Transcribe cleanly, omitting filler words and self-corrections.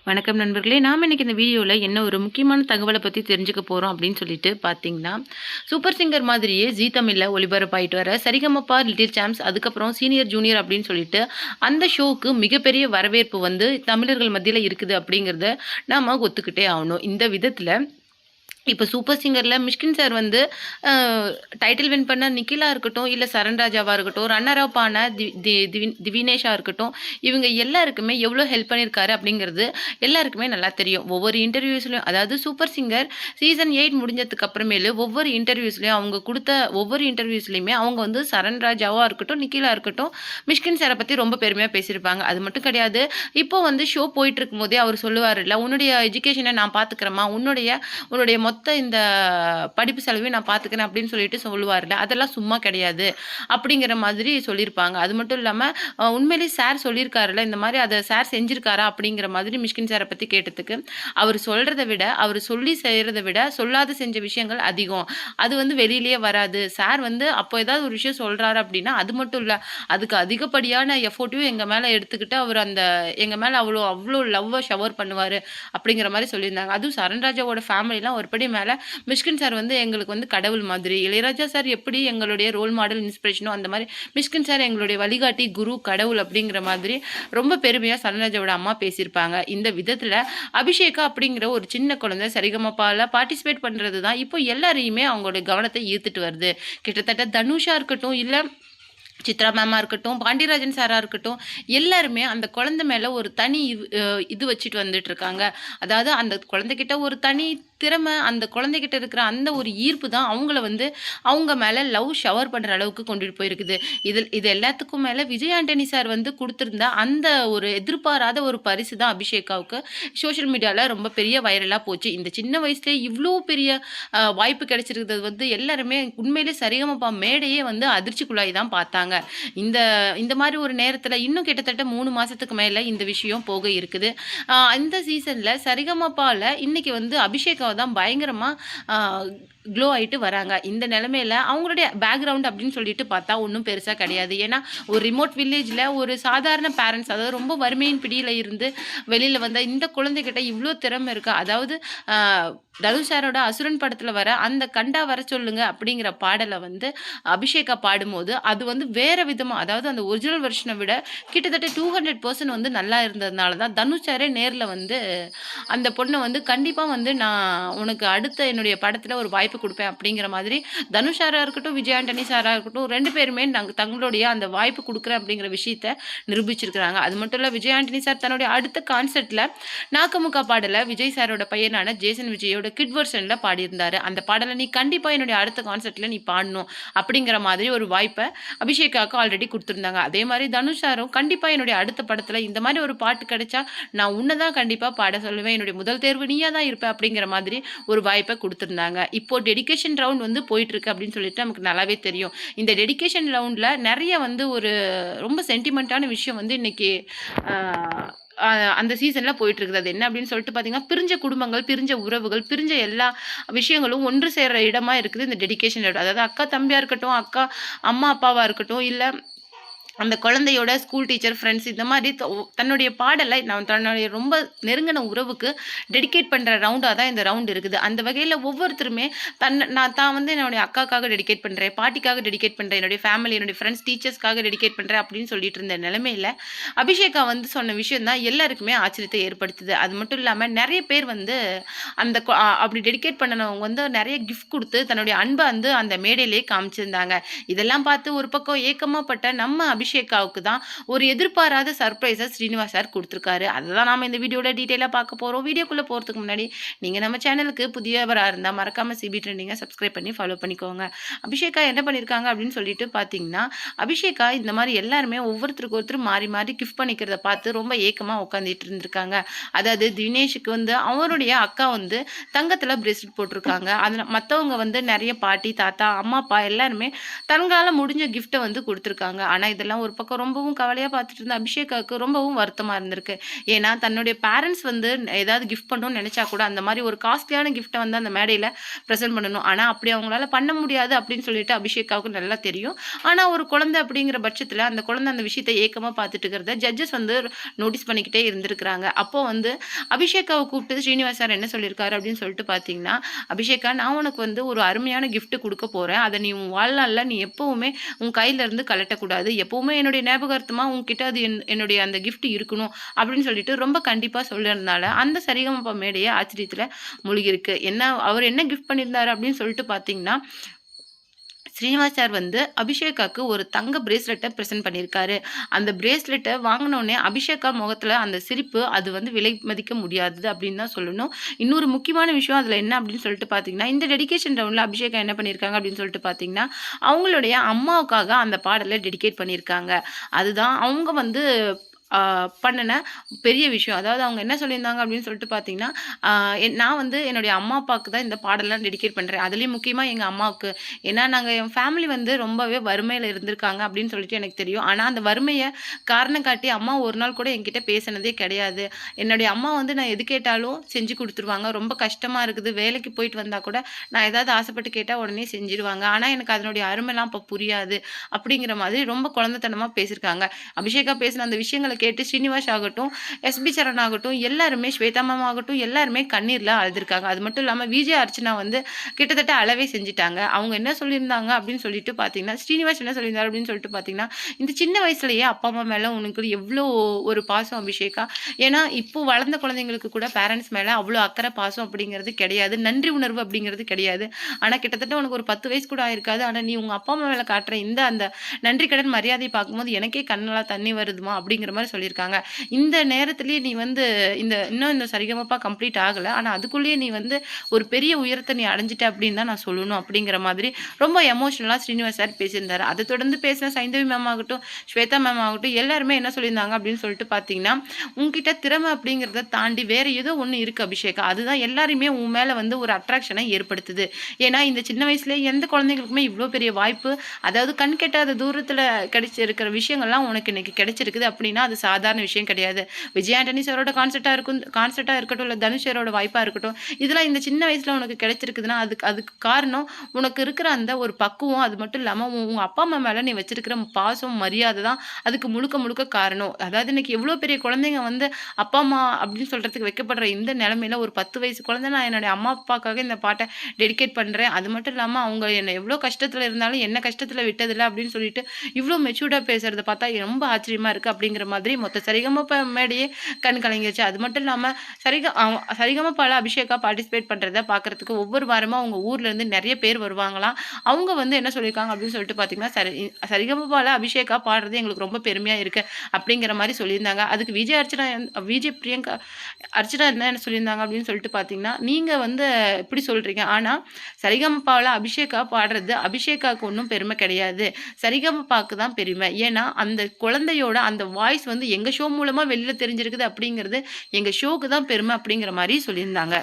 வணக்கம் நண்பர்களே. நாம் இன்னைக்கு இந்த வீடியோவில் என்ன ஒரு முக்கியமான தகவலை பற்றி தெரிஞ்சுக்க போகிறோம் அப்படின்னு சொல்லிட்டு பார்த்தீங்கன்னா, சூப்பர் சிங்கர் மாதிரியே ஜீ தமிழில் ஒளிபரப்பாயிட்டு வர சரிகமபா லிட்டில் சாம்ப்ஸ், அதுக்கப்புறம் சீனியர் ஜூனியர் அப்படின்னு சொல்லிட்டு அந்த ஷோவுக்கு மிகப்பெரிய வரவேற்பு வந்து தமிழர்கள் மத்தியில் இருக்குது அப்படிங்கிறத நாம் ஒத்துக்கிட்டே ஆகணும். இந்த விதத்தில் இப்போ சூப்பர் சிங்கரில் மிஷ்கின் சார் வந்து டைட்டில் வின் பண்ண நிக்கிலா இருக்கட்டும், இல்லை சரண் ராஜாவாக இருக்கட்டும், ரன்னர் அப் ஆன திவினேஷாக இருக்கட்டும், இவங்க எல்லாருக்குமே எவ்வளோ ஹெல்ப் பண்ணியிருக்காரு அப்படிங்கிறது எல்லாருக்குமே நல்லா தெரியும். ஒவ்வொரு இன்டர்வியூஸ்லையும், அதாவது சூப்பர் சிங்கர் சீசன் 8 முடிஞ்சதுக்கு அப்புறமேலு ஒவ்வொரு இன்டர்வியூஸ்லையும் அவங்க கொடுத்த ஒவ்வொரு இன்டர்வியூஸ்லையுமே அவங்க வந்து சரண் ராஜாவாக இருக்கட்டும், நிக்கிலா இருக்கட்டும், மிஷ்கின் சாரை பற்றி ரொம்ப பெருமையாக பேசியிருப்பாங்க. அது மட்டும் கிடையாது, இப்போ வந்து ஷோ போயிட்டு இருக்கும் போதே அவர் சொல்லுவார் இல்லை, உன்னுடைய எஜுகேஷனை நான் பார்த்துக்கிறேம்மா, உன்னுடைய மொத்த இந்த படிப்பு செலவையும் நான் பார்த்துக்கிறேன் அப்படின்னு சொல்லிட்டு சொல்லுவார்ல, அதெல்லாம் சும்மா கிடையாது அப்படிங்கிற மாதிரி சொல்லியிருப்பாங்க. அது மட்டும் இல்லாமல் உண்மையிலேயே சார் சொல்லியிருக்காருல்ல, இந்த மாதிரி அதை சார் செஞ்சிருக்காரா அப்படிங்கிற மாதிரி மிஷ்கின் சாரை பற்றி கேட்டதுக்கு அவர் சொல்கிறத விட, அவர் சொல்லி செய்கிறத விட சொல்லாத செஞ்ச விஷயங்கள் அதிகம். அது வந்து வெளியிலேயே வராது. சார் வந்து அப்போ ஏதாவது ஒரு விஷயம் சொல்கிறாரு அப்படின்னா அது மட்டும் இல்லை, அதுக்கு அதிகப்படியான எஃபோர்ட்டையும் எங்கள் மேலே எடுத்துக்கிட்டு அவர் அந்த எங்கள் மேலே அவ்வளோ லவ்வை ஷவர் பண்ணுவார் அப்படிங்கிற மாதிரி சொல்லியிருந்தாங்க. அதுவும் சரண்ராஜாவோட ஃபேமிலிலாம் ஒருபடி மேலே மிஷ்கின் சார் வந்து எங்களுக்கு வந்து கடவுள் மாதிரி. இளையராஜா சார் எப்படி எங்களுடைய ரோல் மாடல் இன்ஸ்பிரேஷனோ அந்த மாதிரி மிஷ்கின் சார் எங்களுடைய வழிகாட்டி, குரு, கடவுள் அப்படிங்கிற மாதிரி ரொம்ப பெருமையாக சரண்ராஜாவோட அம்மா பேசியிருப்பாங்க. இந்த விதத்தில் அபிஷேகா அப்படிங்கிற ஒரு சின்ன குழந்தை சரிகமபாவில் பார்ட்டிசிபேட் பண்ணுறது தான் இப்போ எல்லாரையுமே அவங்களுடைய கவனத்தை ஈர்த்துட்டு வருது. கிட்டத்தட்ட தனுஷா இருக்கட்டும், இல்லை சித்ரா மேமாக இருக்கட்டும், பாண்டியராஜன் சாராக இருக்கட்டும், எல்லாருமே அந்த குழந்தை மேலே ஒரு தனி இது வச்சுட்டு வந்துட்டு இருக்காங்க. அதாவது அந்த குழந்தைகிட்ட ஒரு தனி திறமை, அந்த குழந்தைகிட்ட இருக்கிற அந்த ஒரு ஈர்ப்பு தான் அவங்கள வந்து அவங்க மேலே லவ் ஷவர் பண்ணுற அளவுக்கு கொண்டுட்டு போயிருக்குது. இது எல்லாத்துக்கும் மேலே விஜய் ஆண்டனி சார் வந்து கொடுத்துருந்த அந்த ஒரு எதிர்பாராத ஒரு பரிசு தான் அபிஷேகாவுக்கு சோஷியல் மீடியாவில் ரொம்ப பெரிய வைரலாக போச்சு. இந்த சின்ன வயசுலேயே இவ்வளோ பெரிய வாய்ப்பு கிடைச்சிருக்கிறது வந்து எல்லாருமே உண்மையிலே சரிகமபா மேடையே வந்து அதிர்ச்சிக்குள்ளாய் தான் பார்த்தாங்க. இந்த மாதிரி ஒரு நேரத்தில் இன்னும் கிட்டத்தட்ட 3 மாதத்துக்கு மேலே இந்த விஷயம் போக இருக்குது. இந்த சீசனில் சரிகமபாவில் இன்னைக்கு வந்து அபிஷேகாவை தான் பயங்கரமாக க்ளோ ஆகிட்டு வராங்க. இந்த நிலமையில அவங்களுடைய பேக்ரவுண்ட் அப்படின்னு சொல்லிட்டு பார்த்தா ஒன்றும் பெருசாக கிடையாது. ஏன்னா ஒரு ரிமோட் வில்லேஜில் ஒரு சாதாரண பேரண்ட்ஸ், அதாவது ரொம்ப வறுமையின் பிடியில் இருந்து வெளியில் வந்த இந்த குழந்தைகிட்ட இவ்வளோ திறமை இருக்கா. அதாவது தனுஷ் சாரோட அசுரன் படத்தில் வர அந்த கண்டா வர சொல்லுங்க அப்படிங்கிற பாடலை வந்து அபிஷேகா பாடும்போது அது வந்து வேறு விதமாக, அதாவது அந்த ஒரிஜினல் வெர்ஷனை விட கிட்டத்தட்ட 200% வந்து நல்லா இருந்ததுனால தான் தனுஷ் சாரே நேரில் வந்து அந்த பொண்ணை வந்து கண்டிப்பாக வந்து நான் உனக்கு அடுத்த என்னுடைய படத்தில் ஒரு வாய்ப்பு கொடுப்பேன் அப்படிங்கிற மாதிரி தனுஷ் சாராக இருக்கட்டும், விஜய் ஆண்டனி சாராக இருக்கட்டும், 2 பேருமே தங்களுடைய அந்த வாய்ப்பு கொடுக்குறேன் அப்படிங்கிற விஷயத்தை நிரூபிச்சிருக்கிறாங்க. அது மட்டும் இல்லை, விஜய் ஆண்டனி சார் தன்னுடைய அடுத்த கான்சர்ட்டில் நாக்கமுக்கா பாடலை விஜய் சாரோட பையனான ஜேசன் விஜயோட கிட் வெர்ஷனில் பாடியிருந்தார். அந்த பாடலை நீ கண்டிப்பாக என்னுடைய அடுத்த கான்சர்ட்டில் நீ பாடணும் அப்படிங்கிற மாதிரி ஒரு வாய்ப்பை அபிஷேகாவுக்கு ஆல்ரெடி கொடுத்துருந்தாங்க. அதே மாதிரி தனுஷ் சாரும் கண்டிப்பாக என்னுடைய அடுத்த படத்தில் இந்த மாதிரி ஒரு பாட்டு கிடைச்சா நான் உன்னை தான் கண்டிப்பாக பாட சொல்லுவேன், என்னுடைய முதல் தேர்வு நீயாக தான் இருப்பேன் அப்படிங்கிற மாதிரி ஒரு வாய்ப்பை கொடுத்துருந்தாங்க. இப்போது டெடிகேஷன் ரவுண்ட் வந்து போயிட்டுருக்கு அப்படின்னு சொல்லிட்டு நமக்கு நல்லாவே தெரியும். இந்த டெடிகேஷன் ரவுண்டில் நிறைய வந்து ஒரு ரொம்ப சென்டிமெண்ட்டான விஷயம் வந்து இன்றைக்கி அந்த சீசனில் போயிட்டுருக்குது. அது என்ன அப்படின்னு சொல்லிட்டு பார்த்தீங்கன்னா, பிரிஞ்ச குடும்பங்கள், பிரிஞ்ச உறவுகள், பிரிஞ்ச எல்லா விஷயங்களும் ஒன்று சேர்கிற இடமா இருக்குது இந்த டெடிகேஷன் ரவுண்ட். அதாவது அக்கா தம்பியாக இருக்கட்டும், அக்கா அம்மா அப்பாவாக இருக்கட்டும், இல்லை அந்த குழந்தையோட ஸ்கூல் டீச்சர், ஃப்ரெண்ட்ஸ், இந்த மாதிரி தன்னுடைய பாடலை தன்னுடைய ரொம்ப நெருங்கின உறவுக்கு டெடிகேட் பண்ணுற ரவுண்டாக தான் இந்த ரவுண்ட் இருக்குது. அந்த வகையில் ஒவ்வொருத்தருமே தான் வந்து என்னுடைய அக்காக்காக டெடிகேட் பண்ணுறேன், பாட்டிக்காக டெடிகேட் பண்ணுறேன், என்னுடைய ஃபேமிலி, என்னுடைய ஃப்ரெண்ட்ஸ், டீச்சர்ஸ்க்காக டெடிகேட் பண்ணுறேன் அப்படின்னு சொல்லிட்டு இருந்த நிலைமையில் அபிஷேகா வந்து சொன்ன விஷயம் தான் எல்லாருக்குமே ஆச்சரியத்தை ஏற்படுத்துது. அது மட்டும் இல்லாமல் நிறைய பேர் வந்து அப்படி டெடிகேட் பண்ணனவங்க வந்து நிறைய கிஃப்ட் கொடுத்து தன்னுடைய அன்பை வந்து அந்த மேடையிலே காமிச்சிருந்தாங்க. இதெல்லாம் பார்த்து ஒரு பக்கம் ஏக்கமாப்பட்ட நம்ம அபிஷேகாவுக்கு தான் ஒரு எதிர்பாராத சர்ப்ரைஸை ஸ்ரீனிவாஸ் சார் கொடுத்துருக்காரு. அதுதான் நாம் இந்த வீடியோவில் டீட்டெயிலாக பார்க்க போகிறோம். வீடியோக்குள்ளே போகிறதுக்கு முன்னாடி நீங்கள் நம்ம சேனலுக்கு புதியவராக இருந்தால் மறக்காமல் சிபி ட்ரெண்டிங்கை சப்ஸ்கிரைப் பண்ணி ஃபாலோ பண்ணிக்கோங்க. அபிஷேகா என்ன பண்ணியிருக்காங்க அப்படின்னு சொல்லிட்டு பார்த்தீங்கன்னா, அபிஷேகா இந்த மாதிரி எல்லாருமே ஒவ்வொருத்தருக்கு ஒருத்தர் மாறி மாறி கிஃப்ட் பண்ணிக்கிறத பார்த்து ரொம்ப ஏக்கமாக உட்காந்துட்டு இருந்திருக்காங்க. அதாவது தினேஷுக்கு வந்து அவருடைய அக்கா வந்து தங்கத்தில் பிரேஸ்லெட் போட்டிருக்காங்க. அதில் மற்றவங்க வந்து நிறைய பாட்டி, தாத்தா, அம்மா, அப்பா எல்லாருமே தங்களால் முடிஞ்ச கிஃப்ட்டை வந்து கொடுத்துருக்காங்க. ஆனால் இதெல்லாம் ஒரு பக்கம் ரொம்பவும் கவலையா பார்த்துட்டு இருந்த அபிஷேகாவுக்கு ரொம்பவும் வருத்தமா இருந்திருக்கு. ஏன்னா, தன்னுடைய பேரண்ட்ஸ் வந்து ஏதாவது கிஃப்ட் பண்ணணும்னு நெனச்சா கூட, அந்த மாரி ஒரு காஸ்ட்லியான கிஃப்ட்ட வந்து அந்த மேடையில பிரசன்ட் பண்ணணும். ஆனா, அப்படி அவங்களால பண்ண முடியாது அப்படின்னு சொல்லிட்டு அபிஷேகாவுக்கு நல்லா தெரியும். ஆனா, ஒரு குழந்தை அப்படிங்கிற பட்சத்தில, அந்த குழந்தை அந்த விஷயத்த ஏக்கமா பார்த்துட்டு இருக்கிறத ஜட்ஜஸ் வந்து நோட்டீஸ் பண்ணிக்கிட்டே இருந்திருக்கிறாங்க. அப்போ வந்து அபிஷேகாவ கூப்பிட்டு ஸ்ரீனிவாஸ் சார் என்ன சொல்லியிருக்காரு அப்படின்னு சொல்லிட்டு பார்த்தீங்கன்னா, "அபிஷேகா, நான் உனக்கு வந்து ஒரு அருமையான கிஃப்ட் குடுக்க போறேன். அத நீ உன் வாழ்நாள்ல நீ எப்பவுமே உன் கையில இருந்து கழட்டக்கூடாது. எப்பவுமே என்னுடைய ஞாபகார்த்தமா உன்கிட்ட அது என்னுடைய அந்த கிஃப்ட் இருக்கணும்." அப்படின்னு சொல்லிட்டு ரொம்ப கண்டிப்பா சொல்லியிருந்தனால, அந்த சரிகமப மேடையே ஆச்சரியத்துல மூழ்கியிருக்கு. அவர் என்ன கிஃப்ட் பண்ணியிருந்தாரு அப்படின்னு சொல்லிட்டு பார்த்தீங்கன்னா, ஸ்ரீனிவாஸ் சார் வந்து அபிஷேகாக்கு ஒரு தங்க பிரேஸ்லெட்ட பிரசன்ட் பண்ணியிருக்காரு. அந்த பிரேஸ்லெட்ட வாங்குனோனே அபிஷேகா முகத்துல அந்த சிரிப்பு அது வந்து விலை மதிக்க முடியாதது அப்படின்னு தான் சொல்லணும். இன்னொரு முக்கியமான விஷயம் அதுல என்ன அப்படின்னு சொல்லிட்டு பார்த்தீங்கன்னா, இந்த டெடிகேஷன் ரவுண்ட்ல அபிஷேகா என்ன பண்ணியிருக்காங்க அப்படின்னு சொல்லிட்டு பார்த்தீங்கன்னா, அவங்களுடைய அம்மாவுக்காக அந்த பாடல டெடிகேட் பண்ணியிருக்காங்க. அதுதான் அவங்க வந்து பண்ணுன பெரிய விஷயம். அதாவது அவங்க என்ன சொல்லியிருந்தாங்க அப்படின்னு சொல்லிட்டு பார்த்தீங்கன்னா, நான் வந்து என்னுடைய அம்மா, அப்பாவுக்கு தான் இந்த பாடல்லாம் டெடிகேட் பண்றேன். அதுலயும் முக்கியமா எங்க அம்மாவுக்கு. ஏன்னா, என் ஃபேமிலி வந்து ரொம்பவே வறுமையில இருந்திருக்காங்க அப்படின்னு சொல்லிட்டு எனக்கு தெரியும். ஆனா, அந்த வறுமைய காரணம் காட்டி அம்மா ஒரு நாள் கூட என்கிட்ட பேசினதே கிடையாது. என்னுடைய அம்மா வந்து நான் எது கேட்டாலும் செஞ்சு குடுத்துருவாங்க. ரொம்ப கஷ்டமா இருக்குது. வேலைக்கு போயிட்டு வந்தா கூட நான் ஏதாவது ஆசைப்பட்டு கேட்டா உடனே செஞ்சுருவாங்க. ஆனா, எனக்கு அதனுடைய அருமைலாம் அப்ப புரியாது. அப்படிங்கிற மாதிரி ரொம்ப குழந்தைத்தனமா பேசியிருக்காங்க. அபிஷேகா பேசின அந்த விஷயங்கள கேட்டு ஸ்ரீனிவாஸ் ஆகட்டும், எஸ்பி சரண் ஆகட்டும், எல்லாருமே ஸ்வேதா மேம் ஆகட்டும், எல்லாருமே கண்ணீர்ல அழுதுருக்காங்க. அது மட்டும் இல்லாம விஜய் அர்ச்சனா வந்து கிட்டத்தட்ட அழவே செஞ்சுட்டாங்க. அவங்க என்ன சொல்லியிருந்தாங்க அப்படின்னு சொல்லிட்டு பார்த்தீங்கன்னா, ஸ்ரீனிவாஸ் என்ன சொல்லியிருந்தாரு அப்படின்னு சொல்லிட்டு பார்த்தீங்கன்னா, "இந்த சின்ன வயசுலயே அப்பா, அம்மா மேல உனக்கு எவ்ளோ ஒரு பாசம் அபிஷேகா. ஏன்னா, இப்போ வளர்ந்த குழந்தைங்களுக்கு கூட பேரண்ட்ஸ் மேல அவ்ளோ அக்கறை, பாசம் அப்படிங்கிறது கிடையாது. நன்றி உணர்வு அப்படிங்கிறது கிடையாது. ஆனா, கிட்டத்தட்ட உனக்கு ஒரு 10 வயசு கூட ஆயிருக்காது. ஆனா, நீ உங்க அப்பா, அம்மா மேல காட்டுற அந்த நன்றி கடன் மரியாதைய பார்க்கும்போது எனக்கே கண்ணுல தண்ணி வருதும்மா" அப்படிங்கிற மாரி சொல்லியிருக்காங்க. இந்த நேரத்திலேயே நீ வந்து இந்த சரிகமபா கம்ப்ளீட் ஆகல. ஆனா, அதுக்குள்ளேயே நீ வந்து ஒரு பெரிய உயரத்த நீ அடைஞ்சிட்ட அப்படின்னு தான் நான் சொல்லணும் அப்படிங்கிற மாதிரி ரொம்ப எமோஷனலா ஸ்ரீனிவாஸ் சார் பேசியிருந்தாரு. அத தொடர்ந்து பேசின சைந்தவி மேம் ஆகட்டும், ஸ்வேதா மேம் ஆகட்டும் எல்லாருமே என்ன சொல்லியிருந்தாங்க அப்படின்னு சொல்லிட்டு பார்த்தீங்கன்னா, "உன்கிட்ட திறமை அப்படிங்கிறத தாண்டி வேற ஏதோ ஒண்ணு இருக்கு அபிஷேகா. அதுதான் எல்லாரையுமே உன் மேல வந்து ஒரு அட்ராக்ஷன ஏற்படுத்துது. ஏன்னா, இந்த சின்ன வயசுல எந்த குழந்தைகளுக்குமே இவ்ளோ பெரிய வாய்ப்பு, அதாவது கண் கெட்டாத தூரத்துல கிடைச்சிருக்கிற விஷயங்கள்லாம் உனக்கு இன்னைக்கு கிடைச்சிருக்குது அப்படின்னா, அது சாதாரண விஷயம் கிடையாது. விஜய் ஆண்டனி சாரோட கான்செர்ட்டா இருக்கட்டும், இல்ல தனுஷ் சாரோட வாய்ப்பா இருக்கட்டும், இதெல்லாம் இந்த சின்ன வயசுல உனக்கு கிடைச்சிருக்குதுன்னா, அதுக்கு அதுக்கு காரணம் உனக்கு இருக்கிற அந்த ஒரு பக்குவம். அது மட்டும் இல்லாம உங்க அப்பா, அம்மா மேல நீ வச்சிருக்கிற பாசம், மரியாதை தான் அதுக்கு முழுக்க முழுக்க காரணம். அதாவது இன்னைக்கு எவ்வளோ பெரிய குழந்தைங்க வந்து அப்பா, அம்மா அப்படின்னு சொல்றதுக்கு வெட்கப்படுற இந்த நிலைமையில ஒரு 10 வயசு குழந்தை நான் என்னுடைய அம்மா, அப்பாக்காக இந்த பாட்ட டெடிகேட் பண்றேன். அது மட்டும் இல்லாம அவங்க என்ன எவ்வளோ கஷ்டத்துல இருந்தாலும் என்ன கஷ்டத்துல விட்டதில்ல அப்படின்னு சொல்லிட்டு இவ்ளோ மெச்சூர்டா பேசுறத பார்த்தா ரொம்ப ஆச்சரியமா இருக்கு அப்படிங்கிற மாதிரி மொத்த சரிகமப மேடையே கண் கலங்கிருச்சு. அது மட்டும் இல்லாம சரிகமபால அபிஷேகா பார்ட்டிசிபேட் பண்றத பார்க்கறதுக்கு ஒவ்வொரு வாரமும் அவங்க ஊர்ல இருந்து நெறைய பேர் வருவாங்களாம். அவங்க வந்து என்ன சொல்லியிருக்காங்க அப்படின்னு சொல்லிட்டு பார்த்தீங்கன்னா, சரிகமபால அபிஷேகா பாடுறது எங்களுக்கு ரொம்ப பெருமையா இருக்கு அப்படிங்கிற மாரி சொல்லியிருந்தாங்க. அதுக்கு விஜய் பிரியங்கா அர்ச்சனா என்ன சொல்லியிருந்தாங்க அப்படின்னு சொல்லிட்டு பார்த்தீங்கன்னா, "நீங்க வந்து இப்படி சொல்றீங்க. ஆனா சரிகமபால அபிஷேகா பாடுறது அபிஷேகாவுக்கு ஒண்ணும் பெருமை கிடையாது. சரிகமபாக்கு தான் பெருமை. ஏன்னா, அந்த குழந்தையோட அந்த வாய்ஸ் வந்து எங்க ஷோ மூலமா வெளில தெரிஞ்சிருக்குது அப்படிங்கிறது, எங்க ஷோக்கு தான் பெருமை" அப்படிங்கிற மாரி சொல்லியிருந்தாங்க.